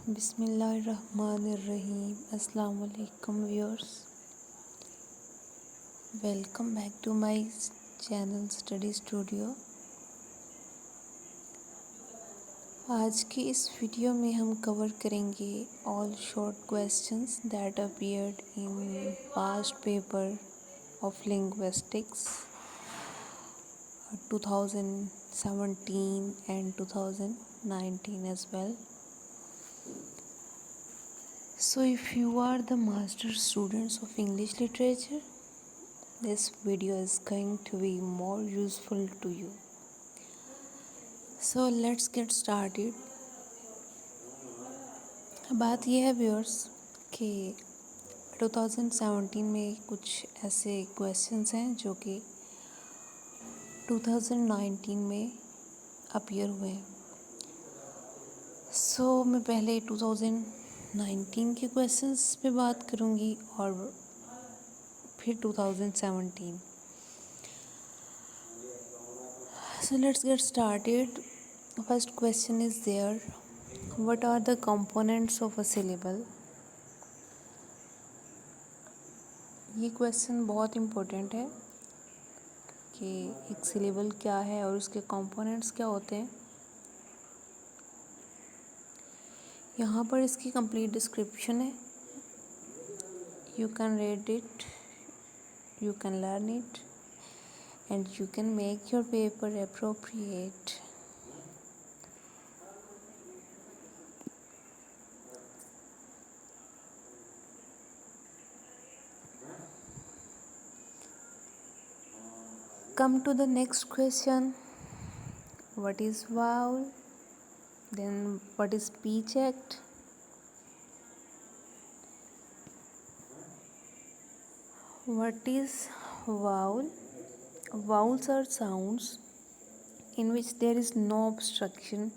Bismillahirrahmanirrahim. Assalamu alaikum viewers. Welcome back to my channel Study Studio. आज की इस video में हम कवर करेंगे all short questions that appeared in past paper of linguistics 2017 and 2019 as well. So if you are the master students of English literature, this video is going to be more useful to you. So let's get started. बात यह है viewers कि 2017 में कुछ ऐसे questions हैं जो कि 2019 में अपीयर हुए हैं. सो मैं पहले 2019 के क्वेश्चंस पे बात करूँगी और फिर 2017. So let's get started. First question is there. What are the components of a syllable? ये क्वेश्चन बहुत इम्पोर्टेंट है कि एक सिलेबल क्या है और उसके कंपोनेंट्स क्या होते हैं. यहाँ पर इसकी कंप्लीट डिस्क्रिप्शन है. You can read it, you can learn it, and you can make your paper appropriate. Come to the next question. What is vowel? Then what is speech act? What is vowel? Vowels are sounds in which there is no obstruction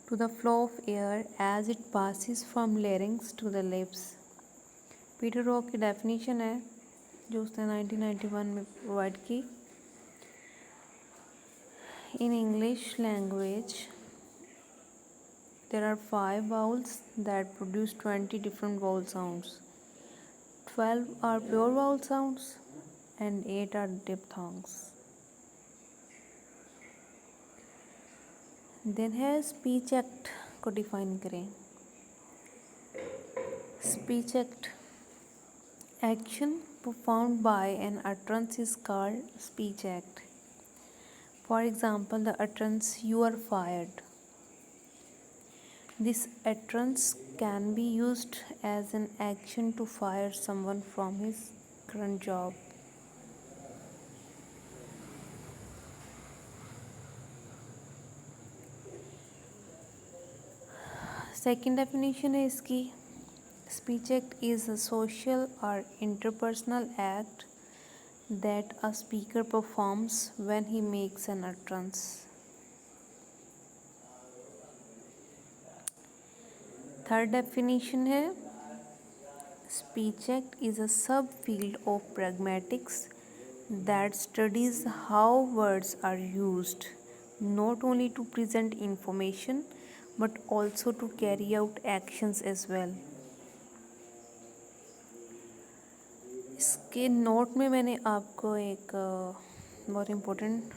to the flow of air as it passes from larynx to the lips. Peter rock की definition है जो उसने 1991 में provide की. In English language, there are 5 vowels that produce 20 different vowel sounds. 12 are pure vowel sounds and 8 are diphthongs. Then है speech act को define करें. Speech act, action performed by an utterance is called speech act. For example, the utterance "you are fired." This utterance can be used as an action to fire someone from his current job. Second definition है इसकी. Speech act is a social or interpersonal act that a speaker performs when he makes an utterance. Third definition है speech act is a subfield of pragmatics that studies how words are used not only to present information but also to carry out actions as well. इसके note में मैंने आपको एक बहुत important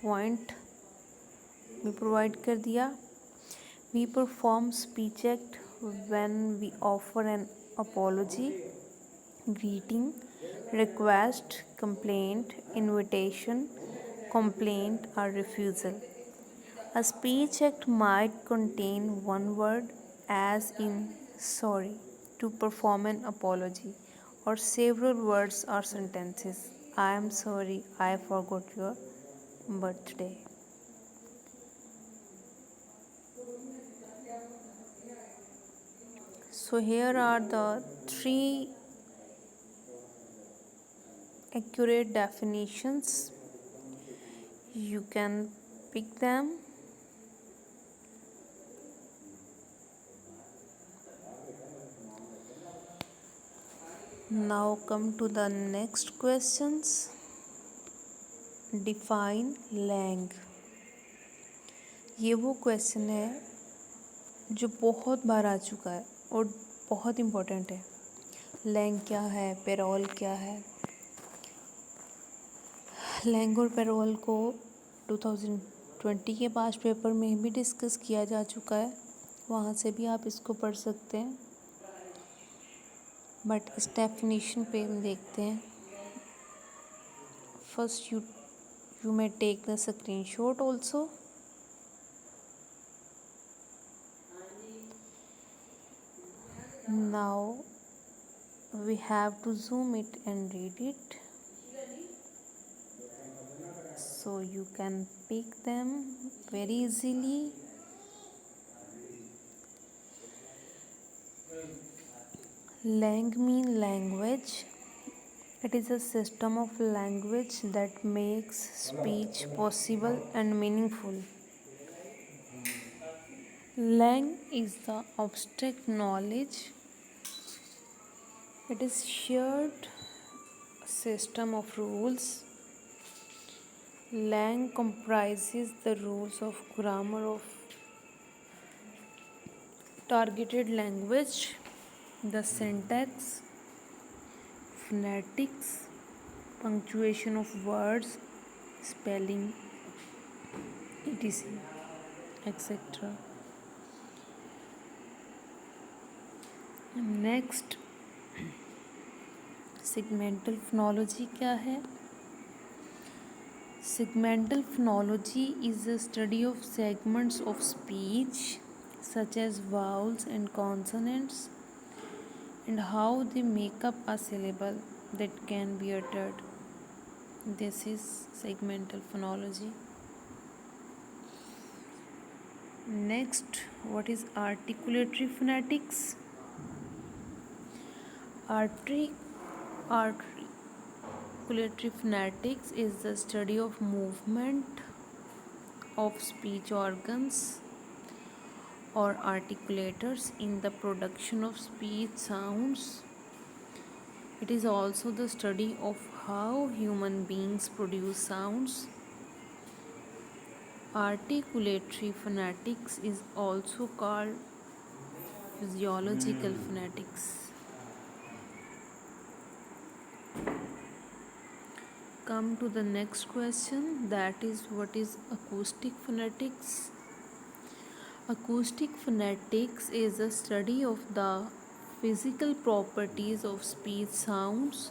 point भी provide कर दिया. We perform speech act when we offer an apology, greeting, request, complaint, invitation, complaint or refusal. A speech act might contain one word as in sorry to perform an apology or several words or sentences. I am sorry I forgot your birthday. So here are the 3 accurate definitions. You can pick them. Now come to the next questions. Define lang. ये वो question है जो बहुत बार आ चुका है और बहुत important है। लैंग क्या है, पेरोल क्या है। लैंग और पेरोल को 2020 के पास्ट पेपर में भी डिस्कस किया जा चुका है, वहाँ से भी आप इसको पढ़ सकते हैं। बट इस डेफिनेशन पे हम देखते हैं। First you may take the screenshot also. Now we have to zoom it and read it so you can pick them very easily. Lang mean language. It is a system of language that makes speech possible and meaningful. Lang is the abstract knowledge. It is shared system of rules. Lang comprises the rules of grammar of targeted language, the syntax, phonetics, punctuation of words, spelling, etc. etc. Next, segmental phonology क्या है? Segmental phonology is the study of segments of speech such as vowels and consonants and how they make up a syllable that can be uttered. This is segmental phonology. Next, what is articulatory phonetics? Articulatory phonetics is the study of movement of speech organs or articulators in the production of speech sounds. It is also the study of how human beings produce sounds. Articulatory phonetics is also called physiological phonetics. Come to the next question, that is, what is acoustic phonetics? Acoustic phonetics is the study of the physical properties of speech sounds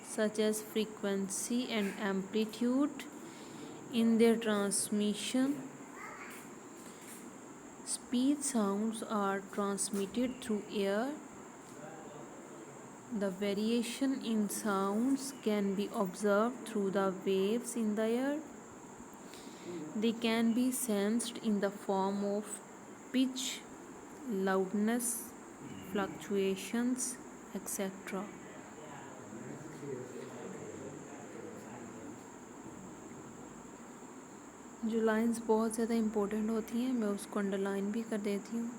such as frequency and amplitude in their transmission. Speech sounds are transmitted through air. The variation in sounds can be observed through the waves in the air. They can be sensed in the form of pitch, loudness, fluctuations, etc. जो lines बहुत ज़्यादा important होती हैं मैं उसको underline भी कर देती हूँ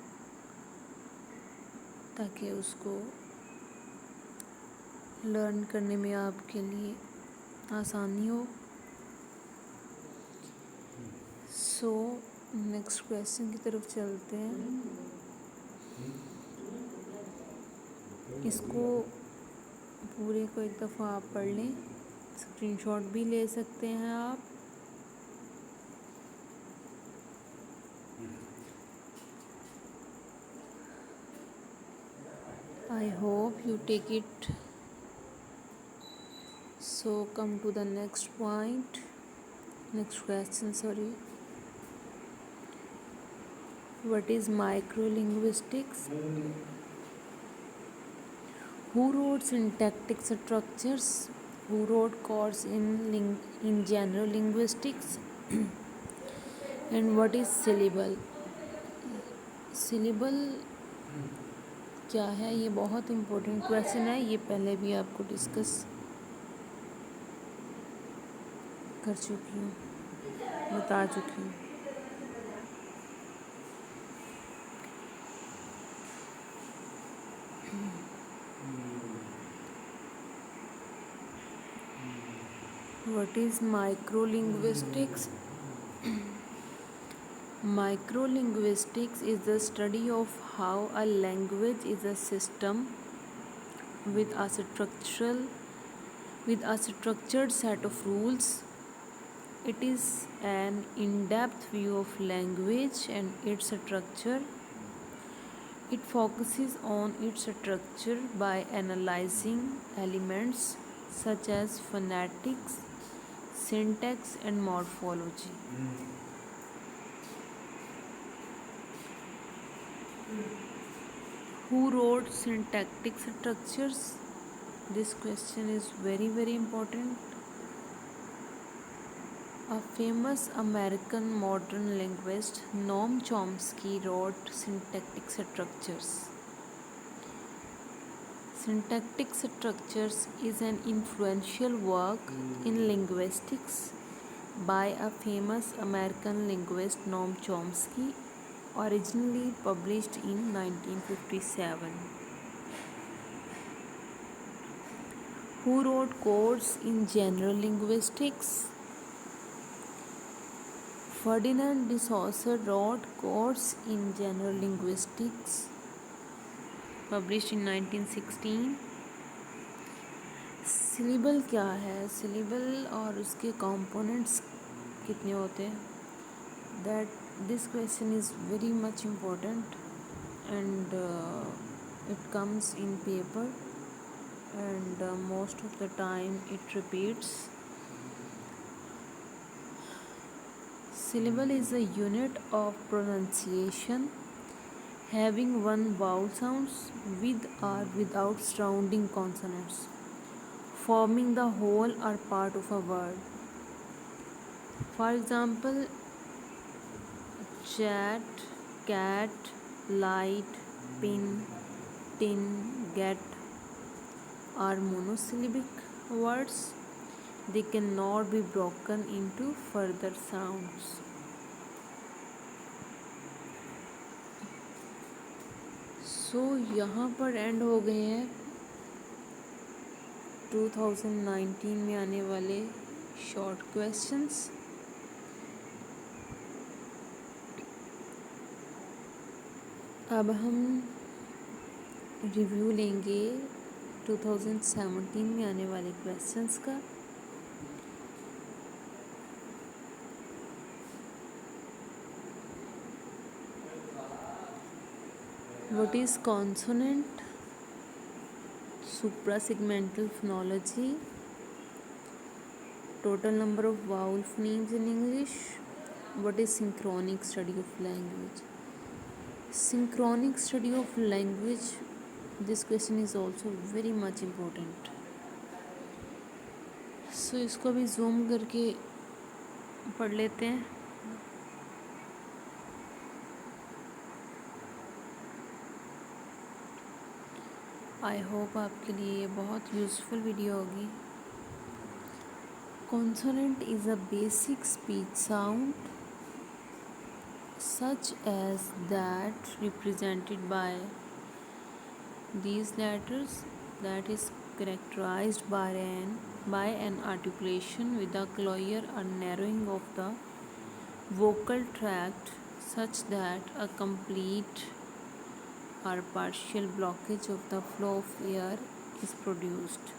ताकि उसको लर्न करने में आपके लिए आसानी हो। सो नेक्स्ट क्वेश्चन की तरफ चलते हैं। इसको पूरे को एक दफ़ा आप पढ़ लें, स्क्रीनशॉट भी ले सकते हैं आप। I hope you take it. So come to the next point. Next question, sorry. What is microlinguistics? Who wrote syntactic structures? Who wrote course in general linguistics? And what is syllable? Syllable क्या है? ये बहुत important question है। ये पहले भी आपको discuss कर चुकी हूँ, बता चुकी हूँ। What is microlinguistics? Microlinguistics is the study of how a language is a system with a structured set of rules. It is an in-depth view of language and its structure. It focuses on its structure by analyzing elements such as phonetics, syntax, and morphology. Who wrote syntactic structures? This question is very important. A famous American modern linguist, Noam Chomsky, wrote syntactic structures. Syntactic structures is an influential work in linguistics by a famous American linguist, Noam Chomsky, originally published in 1957. Who wrote codes in general linguistics? Ferdinand de Saussure wrote Codes in General Linguistics, published in 1916. Syllable क्या है? Syllable और उसके components कितने होते हैं? That this question is very much important and it comes in paper and most of the time it repeats. Syllable is a unit of pronunciation having one vowel sounds with or without surrounding consonants, forming the whole or part of a word. For example, chat, cat, light, pin, tin, get are monosyllabic words. They cannot be broken into further sounds. यहाँ पर and हो गए हैं 2019 में आने वाले short questions. अब हम रिव्यू लेंगे 2017 में आने वाले क्वेश्चंस का। What is consonant? Suprasegmental phonology. Total number of vowel phonemes in English. What is synchronic study of language? Synchronic study of language. This question is also very much important. So इसको भी zoom करके पढ़ लेते हैं। I hope आपके लिए ये बहुत यूज़फुल वीडियो होगी। Consonant is a basic speech sound such as that represented by these letters, that is characterized by an articulation with a clear or narrowing of the vocal tract such that a complete or partial blockage of the flow of air is produced.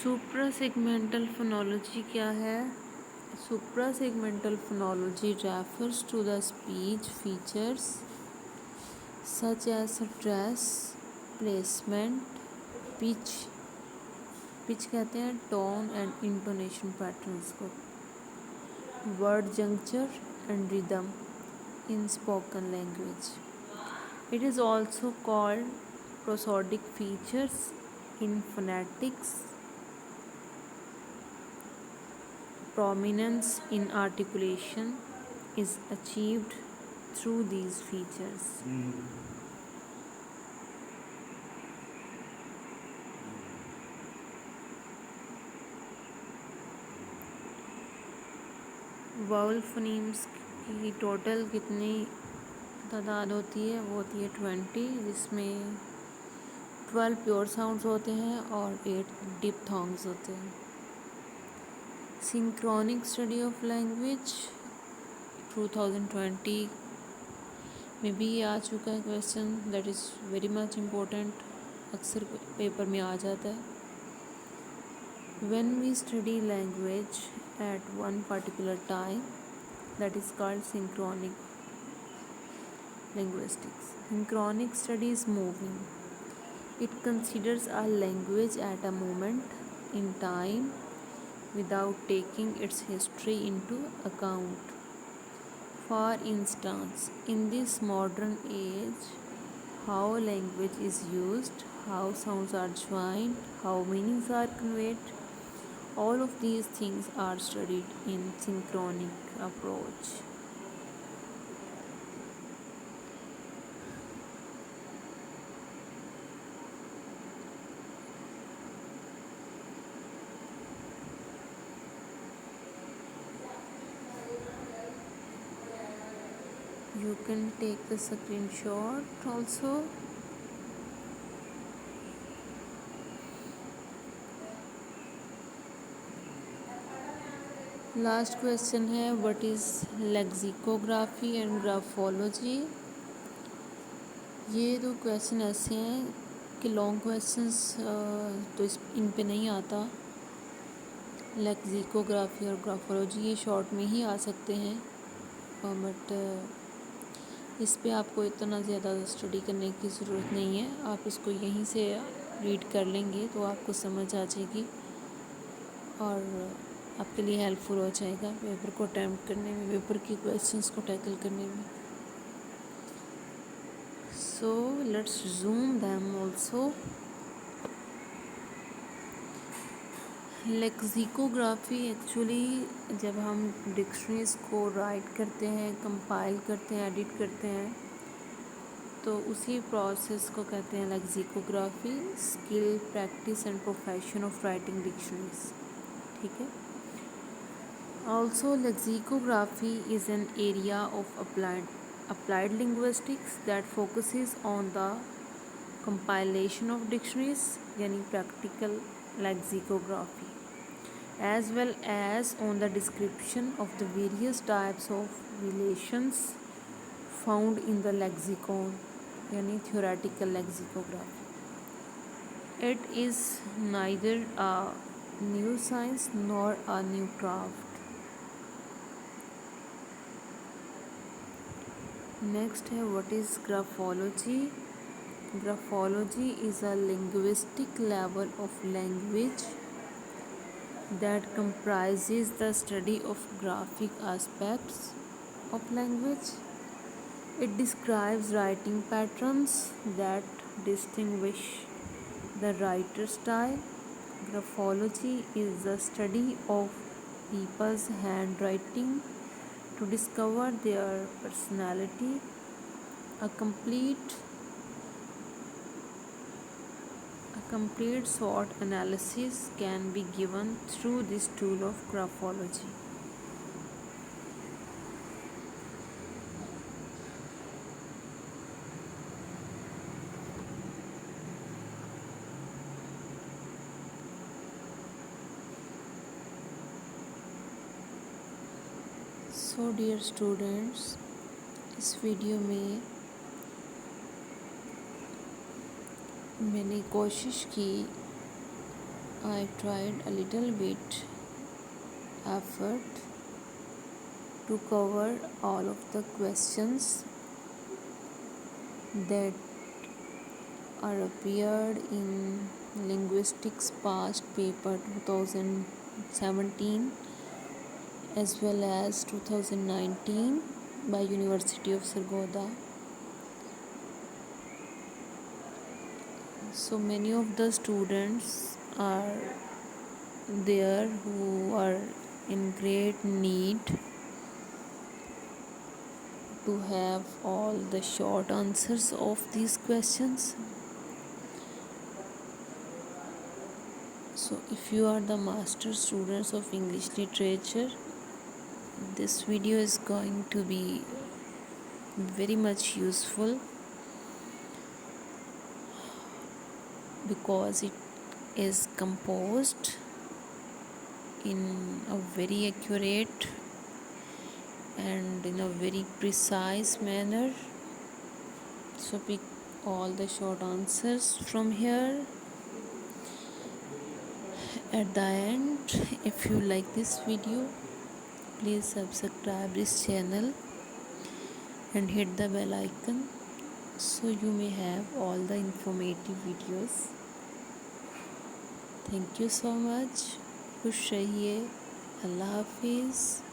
Suprasegmental phonology क्या है? Suprasegmental phonology refers to the speech features such as stress, placement, pitch कहते हैं tone and intonation patterns को, word juncture and rhythm in spoken language. It is also called prosodic features in phonetics. Prominence in articulation is achieved through these features. Vowel phonemes की total कितनी तादाद होती है? वो होती है 20, जिसमें 12 प्योर साउंड्स होते हैं और 8 डिप्थोंग्स होते हैं। सिंक्रोनिक स्टडी ऑफ लैंग्वेज 2020 में भी ये आ चुका है question, that is very much important, अक्सर पेपर में आ जाता है. When we study language at one particular time, that is called synchronic linguistics. Synchronic study is moving. It considers a language at a moment in time without taking its history into account. For instance, in this modern age, how language is used, how sounds are joined, how meanings are conveyed, all of these things are studied in synchronic approach. You can take the screenshot also. Last question है, what is lexicography and graphology. ये दो question ऐसे हैं कि long questions तो इन पे नहीं आता. लेक्सिकोग्राफी और ग्राफोलॉजी ये शॉर्ट में ही आ सकते हैं, बट इस पे आपको इतना ज़्यादा स्टडी करने की ज़रूरत नहीं है. आप इसको यहीं से रीड कर लेंगे तो आपको समझ आ जाएगी और आपके लिए हेल्पफुल हो जाएगा पेपर को अटैम्प्ट करने में, पेपर के क्वेश्चंस को टैकल करने में. So let's zoom them also. Lexicography actually जब हम डिक्शनरीज को राइट करते हैं, कंपाइल करते हैं, एडिट करते हैं, तो उसी प्रोसेस को कहते हैं lexicography. Skill, practice and profession of writing dictionaries. ठीक है. Also lexicography is an area of applied linguistics that focuses on the compilation of dictionaries, यानी practical lexicography, as well as on the description of the various types of relations found in the lexicon, यानी theoretical lexicography. It is neither a new science nor a new craft. Next है, what is graphology? Graphology is a linguistic level of language that comprises the study of graphic aspects of language. It describes writing patterns that distinguish the writer's style. Graphology is the study of people's handwriting to discover their personality. A complete SWOT analysis can be given through this tool of graphology. So dear students, इस video में मैंने कोशिश की, I tried a little bit effort to cover all of the questions that are appeared in linguistics past paper 2017 as well as 2019 by University of Sargodha. So many of the students are there who are in great need to have all the short answers of these questions. So if you are the master students of English literature, this video is going to be very much useful because it is composed in a very accurate and in a very precise manner. So pick all the short answers from here. At the end, if you like this video, please subscribe this channel and hit the bell icon so you may have all the informative videos. Thank you so much. खुश रहिए. अल्लाह हाफिज़.